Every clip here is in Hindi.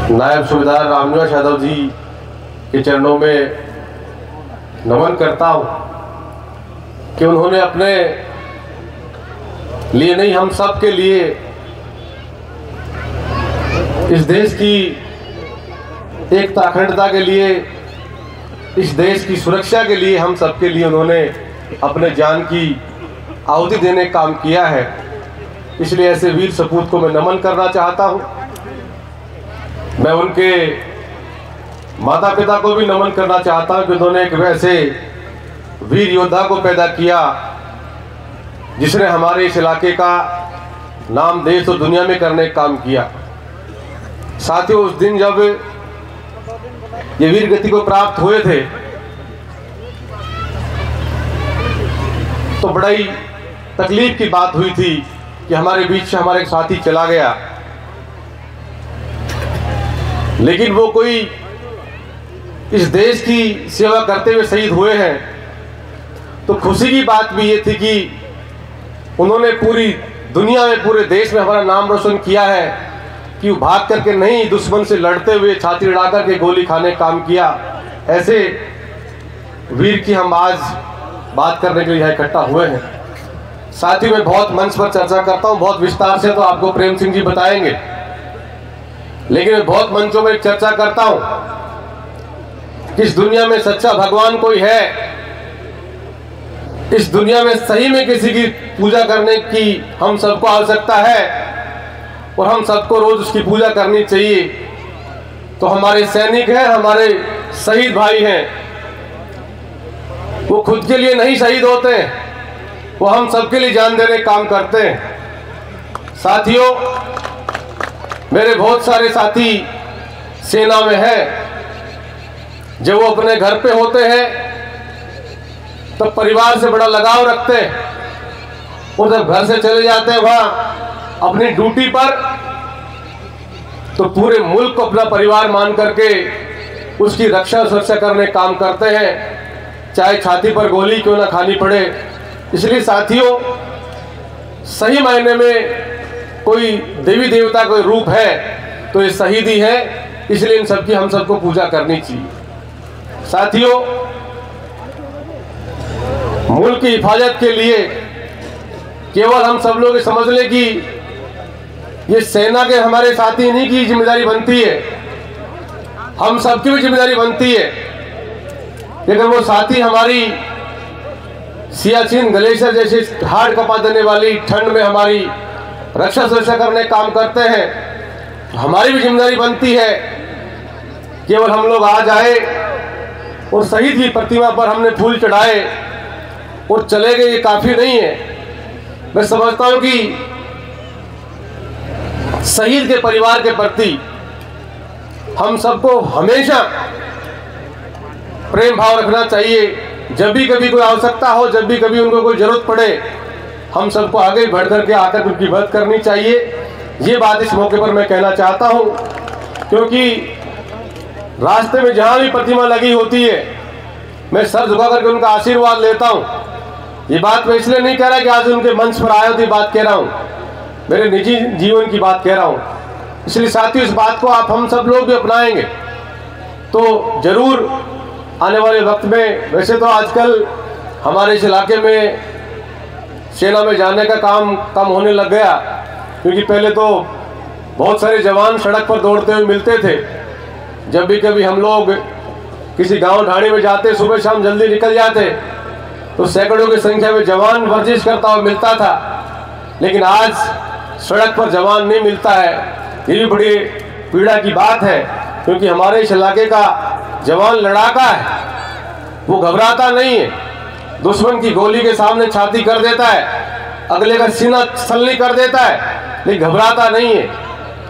नायब सूबेदार रामनिवास यादव जी के चरणों में नमन करता हूँ कि उन्होंने अपने लिए नहीं, हम सब के लिए इस देश की एकता अखंडता के लिए, इस देश की सुरक्षा के लिए, हम सब के लिए उन्होंने अपने जान की आहुति देने का काम किया है। इसलिए ऐसे वीर सपूत को मैं नमन करना चाहता हूँ। मैं उनके माता पिता को भी नमन करना चाहता हूँ कि उन्होंने एक वैसे वीर योद्धा को पैदा किया जिसने हमारे इस इलाके का नाम देश और दुनिया में करने का काम किया। साथियों, उस दिन जब ये वीर गति को प्राप्त हुए थे तो बड़ी तकलीफ की बात हुई थी कि हमारे बीच से हमारे एक साथी चला गया, लेकिन वो कोई इस देश की सेवा करते हुए शहीद हुए हैं। तो खुशी की बात भी ये थी कि उन्होंने पूरी दुनिया में, पूरे देश में हमारा नाम रोशन किया है कि वो भाग करके नहीं, दुश्मन से लड़ते हुए छाती लड़ा करके गोली खाने का काम किया। ऐसे वीर की हम आज बात करने के लिए यहाँ इकट्ठा हुए हैं। साथियों, मैं बहुत मंच पर चर्चा करता हूँ, बहुत विस्तार से तो आपको प्रेम सिंह जी बताएंगे, लेकिन मैं बहुत मंचों में चर्चा करता हूँ कि इस दुनिया में सच्चा भगवान कोई है, इस दुनिया में सही में किसी की पूजा करने की हम सबको आवश्यकता है और हम सबको रोज उसकी पूजा करनी चाहिए। तो हमारे सैनिक हैं, हमारे शहीद भाई हैं, वो खुद के लिए नहीं शहीद होते हैं, वो हम सबके लिए जान देने काम करते हैं। साथियों, मेरे बहुत सारे साथी सेना में हैं। जब वो अपने घर पे होते हैं तब परिवार से बड़ा लगाव रखते हैं, और जब घर से चले जाते हैं वहाँ अपनी ड्यूटी पर, तो पूरे मुल्क को अपना परिवार मान करके उसकी रक्षा सुरक्षा करने काम करते हैं, चाहे छाती पर गोली क्यों ना खानी पड़े। इसलिए साथियों, सही मायने में कोई देवी देवता कोई रूप है तो ये शहीद ही है। इसलिए इन सबकी हम सबको पूजा करनी चाहिए। साथियों, मुल्क की हिफाजत के लिए केवल हम सब लोग समझ लें कि ये सेना के हमारे साथी नहीं की जिम्मेदारी बनती है, हम सबकी भी जिम्मेदारी बनती है। लेकिन वो साथी हमारी सियाचिन ग्लेशियर जैसे हाड़ कपा देने वाली ठंड में हमारी रक्षा सुरक्षा करने का काम करते हैं, तो हमारी भी जिम्मेदारी बनती है। केवल हम लोग आ जाए और शहीद की प्रतिमा पर हमने फूल चढ़ाए और चले गए, ये काफी नहीं है। मैं समझता हूं कि शहीद के परिवार के प्रति हम सबको हमेशा प्रेम भाव रखना चाहिए। जब भी कभी कोई आवश्यकता हो, जब भी कभी उनको कोई जरूरत पड़े, हम सबको आगे बढ़ करके आकर उनकी मदद करनी चाहिए। ये बात इस मौके पर मैं कहना चाहता हूं, क्योंकि रास्ते में जहां भी प्रतिमा लगी होती है मैं सर झुका करके उनका आशीर्वाद लेता हूं। ये बात मैं इसलिए नहीं कह रहा कि आज उनके मंच पर आए होती बात कह रहा हूं, मेरे निजी जीवन की बात कह रहा हूं। इसलिए साथियों, इस बात को आप हम सब लोग भी अपनाएंगे तो जरूर आने वाले वक्त में, वैसे तो आजकल हमारे इस इलाके में सेना में जाने का काम कम होने लग गया, क्योंकि पहले तो बहुत सारे जवान सड़क पर दौड़ते हुए मिलते थे। जब भी कभी हम लोग किसी गांव ढाणी में जाते, सुबह शाम जल्दी निकल जाते, तो सैकड़ों की संख्या में जवान वर्जिश करता हुआ मिलता था। लेकिन आज सड़क पर जवान नहीं मिलता है, ये भी बड़ी पीड़ा की बात है, क्योंकि हमारे इस इलाके का जवान लड़ाका है, वो घबराता नहीं है, दुश्मन की गोली के सामने छाती कर देता है, अगले का सीना छलनी कर देता है, लेकिन घबराता नहीं है।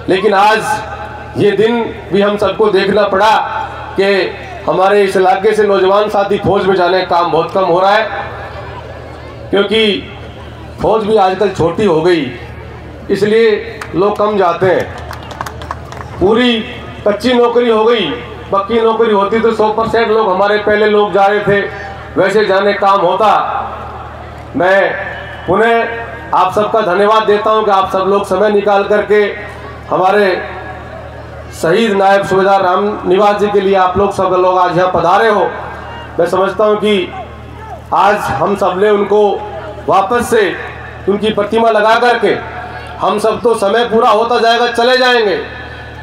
लेकिन आज ये दिन भी हम सबको देखना पड़ा कि हमारे इस इलाके से नौजवान साथी फौज में जाने का काम बहुत कम हो रहा है, क्योंकि फौज भी आजकल छोटी हो गई, इसलिए लोग कम जाते हैं। पूरी कच्ची नौकरी हो गई, पक्की नौकरी होती तो 100% लोग, हमारे पहले लोग जा रहे थे, वैसे जाने काम होता। मैं पुनः आप सबका धन्यवाद देता हूं कि आप सब लोग समय निकाल करके हमारे शहीद नायब सूबेदार रामनिवास जी के लिए आप लोग सब लोग आज यहाँ पधारे हो। मैं समझता हूँ कि आज हम सब ने उनको वापस से उनकी प्रतिमा लगा करके, हम सब तो समय पूरा होता जाएगा, चले जाएंगे,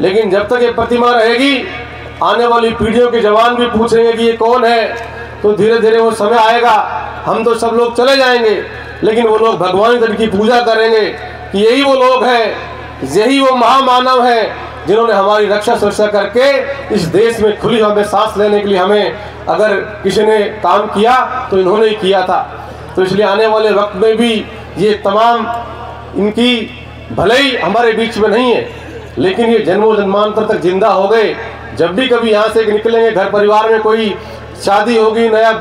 लेकिन जब तक ये प्रतिमा रहेगी आने वाली पीढ़ियों के जवान भी पूछेंगे कि ये कौन है। तो धीरे धीरे वो समय आएगा, हम तो सब लोग चले जाएंगे, लेकिन वो लोग भगवान जी की पूजा करेंगे कि यही वो लोग हैं, यही वो महामानव हैं जिन्होंने हमारी रक्षा सुरक्षा करके इस देश में खुली हवा में सांस लेने के लिए हमें अगर किसी ने काम किया तो इन्होंने ही किया था। तो इसलिए आने वाले वक्त में भी ये तमाम इनकी भले ही हमारे बीच में नहीं है, लेकिन ये जन्मों जन्मांतर तक जिंदा हो गए। जब भी कभी यहाँ से निकलेंगे, घर परिवार में कोई शादी होगी, नया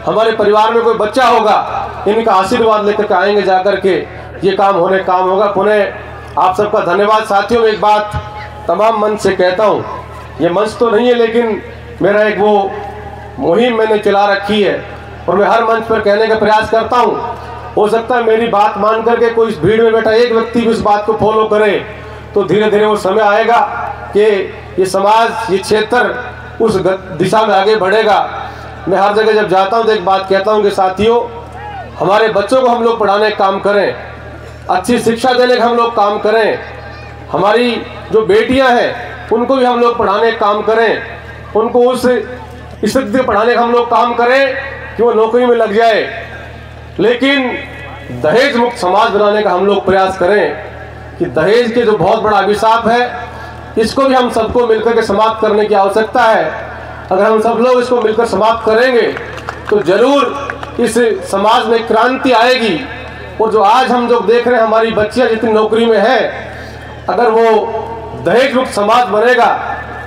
हमारे परिवार में कोई बच्चा होगा, इनका आशीर्वाद लेकर के आएंगे, जाकर के ये काम होगा। पुनः आप सबका धन्यवाद। साथियों, एक बात तमाम मंच से कहता हूँ, ये मंच तो नहीं है लेकिन मेरा एक वो मुहिम मैंने चला रखी है और मैं हर मंच पर कहने का प्रयास करता हूँ। हो सकता है मेरी बात मान करके कोई इस भीड़ में बैठा एक व्यक्ति भी इस बात को फॉलो करे, तो धीरे धीरे वो समय आएगा कि ये समाज, ये क्षेत्र उस दिशा में आगे बढ़ेगा। मैं हर जगह जब जाता हूँ तो एक बात कहता हूँ कि साथियों, हमारे बच्चों को हम लोग पढ़ाने का काम करें, अच्छी शिक्षा देने का हम लोग काम करें। हमारी जो बेटियां हैं उनको भी हम लोग पढ़ाने का काम करें, उनको उस स्थिति पढ़ाने का हम लोग काम करें कि वो नौकरी में लग जाए। लेकिन दहेज मुक्त समाज बनाने का हम लोग प्रयास करें कि दहेज के जो बहुत बड़ा अभिशाप है, इसको भी हम सबको मिलकर के समाप्त करने की आवश्यकता है। अगर हम सब लोग इसको मिलकर समाप्त करेंगे तो जरूर इस समाज में क्रांति आएगी। और जो आज हम जो देख रहे हैं, हमारी बच्चियां जितनी नौकरी में है, अगर वो दहेज मुक्त समाज बनेगा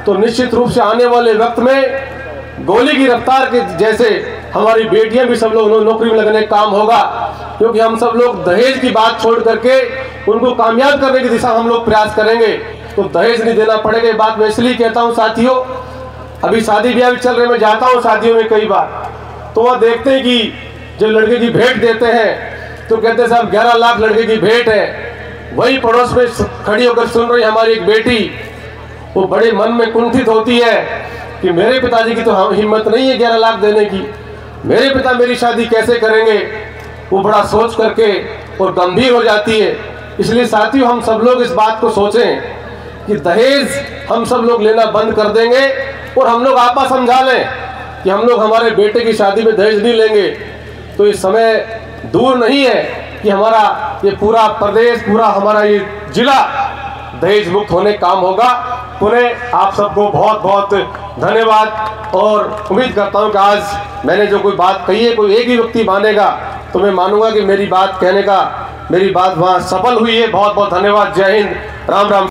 तो निश्चित रूप से आने वाले वक्त में गोली की रफ्तार के जैसे हमारी बेटियां भी सब लोग नौकरी में लगने का काम होगा, क्योंकि हम सब लोग दहेज की बात छोड़ करके उनको कामयाब करने की दिशा हम लोग प्रयास करेंगे तो दहेज नहीं देना पड़ेगा। ये बात मैं इसलिए कहता हूँ साथियों, अभी शादी ब्याह भी चल रहे, मैं जाता हूँ शादियों में कई बार, तो वह देखते हैं कि जब लड़के की भेंट देते हैं तो कहते हैं साहब 11 लाख लड़के की भेंट है। वही पड़ोस में खड़ी होकर सुन रही हमारी एक बेटी, वो बड़े मन में कुंठित होती है कि मेरे पिताजी की तो हिम्मत नहीं है 11 लाख देने की, मेरे पिता मेरी शादी कैसे करेंगे। वो बड़ा सोच करके और गंभीर हो जाती है। इसलिए साथियों, हम सब लोग इस बात को सोचें कि दहेज हम सब लोग लेना बंद कर देंगे और हम लोग आपस समझा लें कि हम लोग हमारे बेटे की शादी में दहेज नहीं लेंगे, तो ये समय दूर नहीं है कि हमारा ये पूरा प्रदेश, पूरा हमारा ये जिला दहेज मुक्त होने का काम होगा। पुनः आप सबको बहुत बहुत धन्यवाद और उम्मीद करता हूँ कि आज मैंने जो कोई बात कही है, कोई एक ही व्यक्ति मानेगा तो मैं मानूंगा कि मेरी बात कहने का, मेरी बात वहाँ सफल हुई है। बहुत बहुत धन्यवाद। जय हिंद, राम राम।